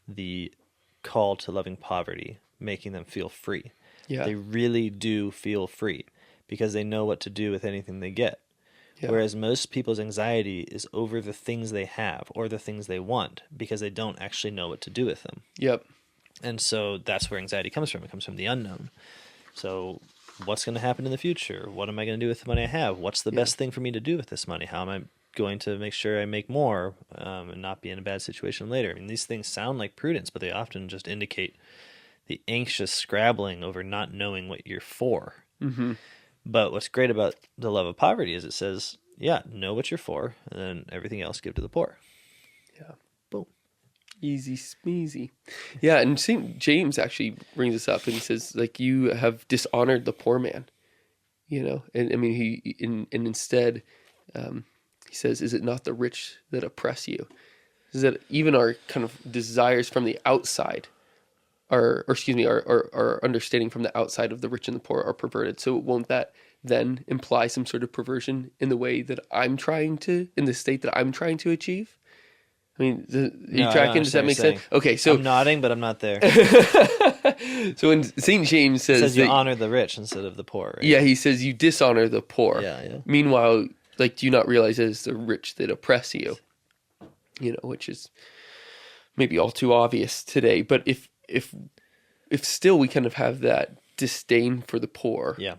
the call to loving poverty, making them feel free. Yeah. They really do feel free because they know what to do with anything they get. Yeah. Whereas most people's anxiety is over the things they have or the things they want because they don't actually know what to do with them. Yep. And so that's where anxiety comes from. It comes from the unknown. So what's going to happen in the future? What am I going to do with the money I have? What's the best thing for me to do with this money? How am I going to make sure I make more and not be in a bad situation later? I mean, these things sound like prudence, but they often just indicate the anxious scrabbling over not knowing what you're for. Mm-hmm. But what's great about the love of poverty is it says, yeah, know what you're for, and then everything else give to the poor. Yeah. Boom. Easy smeezy. Yeah, and St. James actually brings this up, and he says, like, you have dishonored the poor man, you know? And I mean, instead, he says, is it not the rich that oppress you? Is that even our kind of desires from the outside our understanding from the outside of the rich and the poor are perverted. So won't that then imply some sort of perversion in the way that in the state that I'm trying to achieve? I mean, are you tracking? Does that make sense? Okay, so I'm nodding, but I'm not there. So when St. James It says says you that, honor the rich instead of the poor, right? yeah, he says you dishonor the poor. Yeah. Meanwhile, like, do you not realize it is the rich that oppress you? You know, which is maybe all too obvious today. But if still we kind of have that disdain for the poor, Yeah.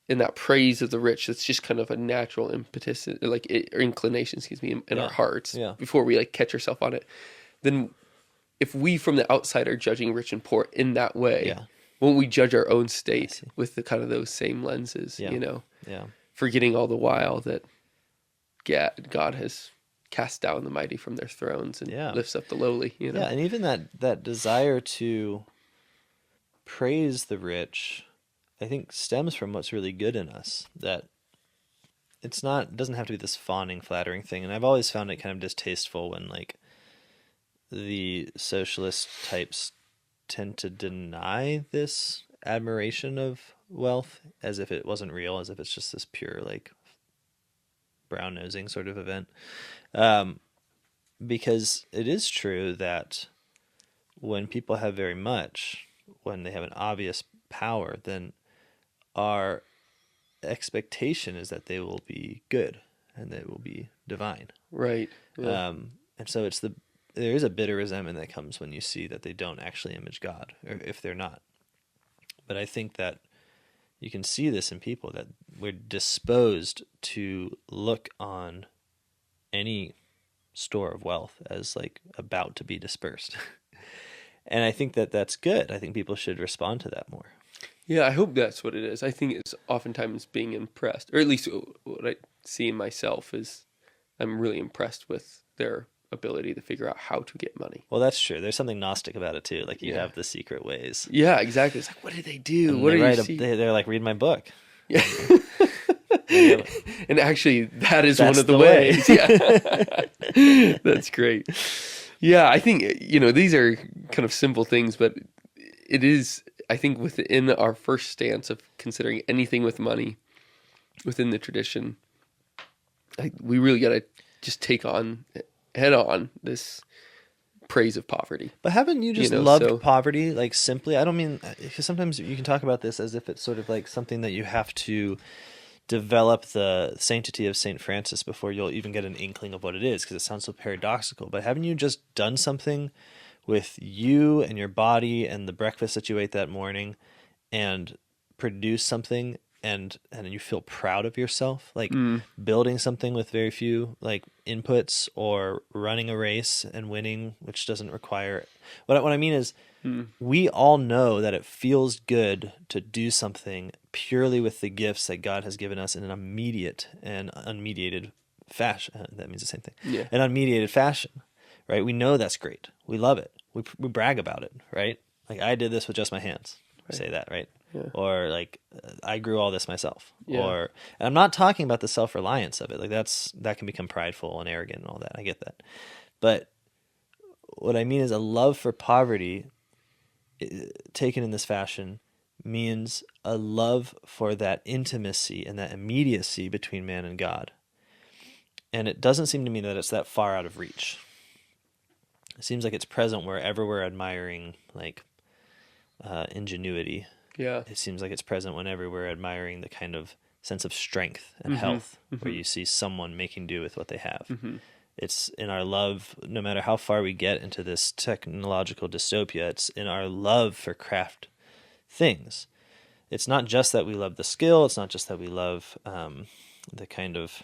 and that praise of the rich, that's just kind of a natural impetus, like or inclination, in our hearts, before we like catch ourselves on it. Then, if we from the outside are judging rich and poor in that way, won't we judge our own state with the kind of those same lenses? Yeah. You know, Yeah. forgetting all the while that God has cast down the mighty from their thrones and lifts up the lowly. You know, Yeah, and even that desire to praise the rich, I think, stems from what's really good in us. That it doesn't have to be this fawning, flattering thing. And I've always found it kind of distasteful when like the socialist types tend to deny this admiration of wealth as if it wasn't real, as if it's just this pure like brown nosing sort of event. Because it is true that when people have very much, when they have an obvious power, then our expectation is that they will be good and they will be divine. Right. Yeah. And so there is a bitter resentment that comes when you see that they don't actually image God, or if they're not. But I think that you can see this in people, that we're disposed to look on any store of wealth as like about to be dispersed. And I think that that's good. I think people should respond to that more. Yeah, I hope that's what it is. I think it's oftentimes being impressed, or at least what I see in myself is I'm really impressed with their ability to figure out how to get money. Well, that's true. There's something Gnostic about it too. Like you Yeah. have the secret ways. Yeah, exactly. It's like, what do they do? And What they do you write see? they're like, read my book. Yeah. Yeah. And actually, that is That's one of the the way. ways. Yeah. That's great. Yeah, I think, these are kind of simple things, but it is, I think, within our first stance of considering anything with money within the tradition, we really got to just take on head on this praise of poverty. But haven't you just loved poverty, like simply? I don't mean, because sometimes you can talk about this as if it's sort of like something that you have to develop the sanctity of St. Francis before you'll even get an inkling of what it is, because it sounds so paradoxical. But haven't you just done something with you and your body and the breakfast that you ate that morning and produce something and you feel proud of yourself, like building something with very few like inputs, or running a race and winning, which doesn't require what I mean is we all know that it feels good to do something purely with the gifts that God has given us in an immediate and unmediated fashion. That means the same thing. Yeah. An unmediated fashion, right? We know that's great. We love it. We brag about it, right? Like, I did this with just my hands. Right. Say that, right? Yeah. Or like, I grew all this myself. Yeah. And I'm not talking about the self-reliance of it. Like that can become prideful and arrogant and all that. I get that. But what I mean is a love for poverty taken in this fashion means a love for that intimacy and that immediacy between man and God. And it doesn't seem to me that it's that far out of reach. It seems like it's present wherever we're admiring like ingenuity. Yeah. It seems like it's present whenever we're admiring the kind of sense of strength and health where you see someone making do with what they have. It's in our love, no matter how far we get into this technological dystopia, it's in our love for craft things. It's not just that we love the skill. It's not just that we love the kind of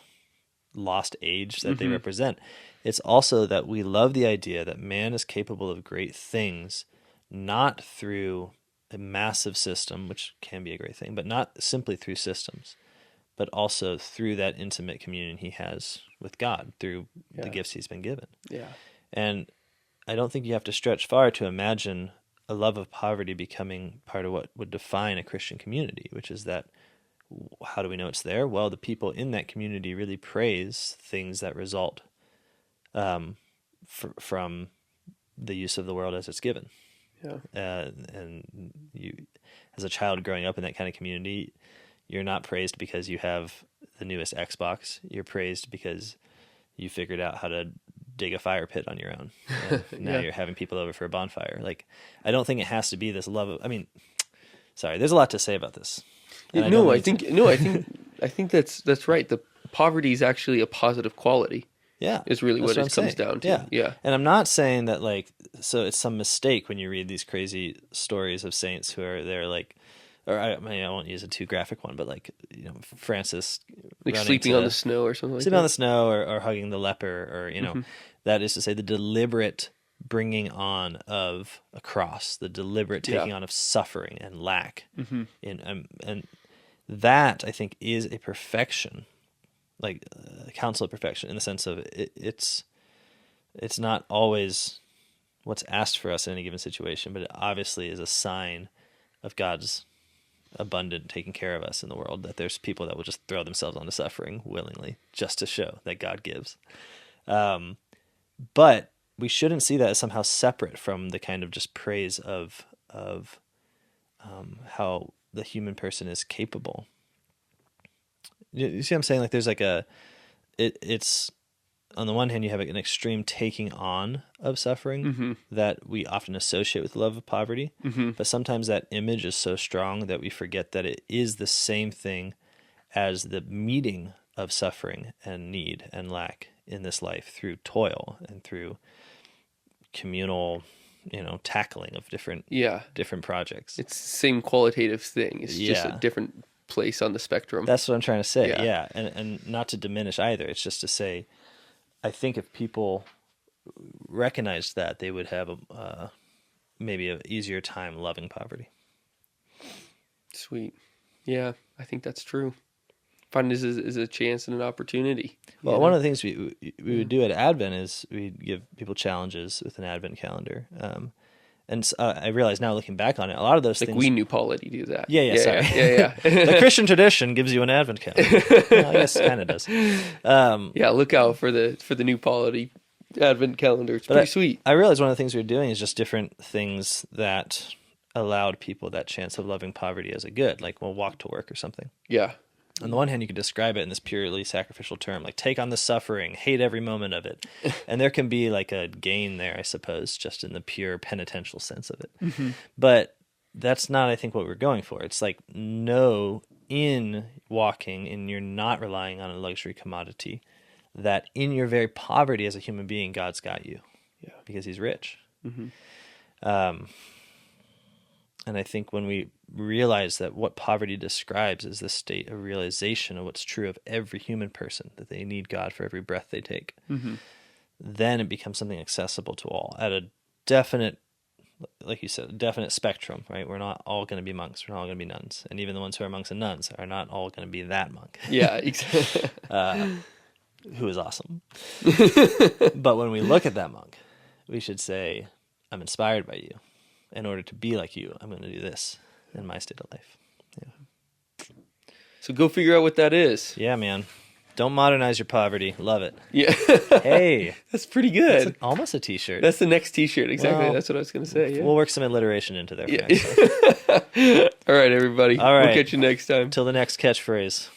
lost age that they represent. It's also that we love the idea that man is capable of great things, not through a massive system, which can be a great thing, but not simply through systems, but also through that intimate communion he has with God through the gifts he's been given. Yeah. And I don't think you have to stretch far to imagine a love of poverty becoming part of what would define a Christian community, which is that, how do we know it's there? Well, the people in that community really praise things that result from the use of the world as it's given. Yeah. And you, as a child growing up in that kind of community, you're not praised because you have the newest Xbox. You're praised because you figured out how to dig a fire pit on your own. And now you're having people over for a bonfire. Like, I don't think it has to be this love of, sorry, there's a lot to say about this. I think that's right. The poverty is actually a positive quality. Yeah. Is really what it comes down to. Yeah. And I'm not saying that so it's some mistake when you read these crazy stories of saints who are there I won't use a too graphic one, but Francis sleeping on the snow or something like that. Sleeping on the snow or hugging the leper or, that is to say the deliberate bringing on of a cross, the deliberate taking on of suffering and lack. And that, I think, is a perfection, like a counsel of perfection in the sense of it's not always what's asked for us in any given situation, but it obviously is a sign of God's abundant taking care of us in the world, that there's people that will just throw themselves onto suffering willingly just to show that God gives. But we shouldn't see that as somehow separate from the kind of just praise of how the human person is capable. You see what I'm saying? Like there's it's on the one hand, you have an extreme taking on of suffering that we often associate with the love of poverty. But sometimes that image is so strong that we forget that it is the same thing as the meeting of suffering and need and lack in this life through toil and through communal, tackling of different projects. It's the same qualitative thing. It's just a Yeah. different place on the spectrum. That's what I'm trying to say. Yeah. Yeah. And not to diminish either. It's just to say, I think if people recognized that, they would have maybe an easier time loving poverty. Sweet. Yeah, I think that's true. Find this is a chance and an opportunity. Well, one of the things we would do at Advent is we'd give people challenges with an Advent calendar. And I realize now, looking back on it, a lot of those things... we knew Polity do that. Yeah, sorry. Yeah. The Christian tradition gives you an Advent calendar. Well, I guess it kind of does. Yeah, look out for the new Polity Advent calendar. It's pretty sweet. I realize one of the things we were doing is just different things that allowed people that chance of loving poverty as a good, like walk to work or something. Yeah. On the one hand, you could describe it in this purely sacrificial term, like take on the suffering, hate every moment of it. And there can be like a gain there, I suppose, just in the pure penitential sense of it. Mm-hmm. But that's not, I think, what we're going for. It's like, no, in walking and you're not relying on a luxury commodity, that in your very poverty as a human being, God's got you. Yeah. Because he's rich. Mm-hmm. And I think when we realize that what poverty describes is the state of realization of what's true of every human person, that they need God for every breath they take, then it becomes something accessible to all at a definite, like you said, a definite spectrum, right? We're not all going to be monks. We're not all going to be nuns. And even the ones who are monks and nuns are not all going to be that monk. Yeah, exactly. Who is awesome. But when we look at that monk, we should say, I'm inspired by you. In order to be like you, I'm going to do this in my state of life. Yeah. So go figure out what that is. Yeah, man. Don't modernize your poverty. Love it. Yeah. Hey. That's pretty good. That's almost a t-shirt. That's the next t-shirt. Exactly. Well, that's what I was going to say. Yeah. We'll work some alliteration into there. Yeah. All right, everybody. All right. We'll catch you next time. Till the next catchphrase.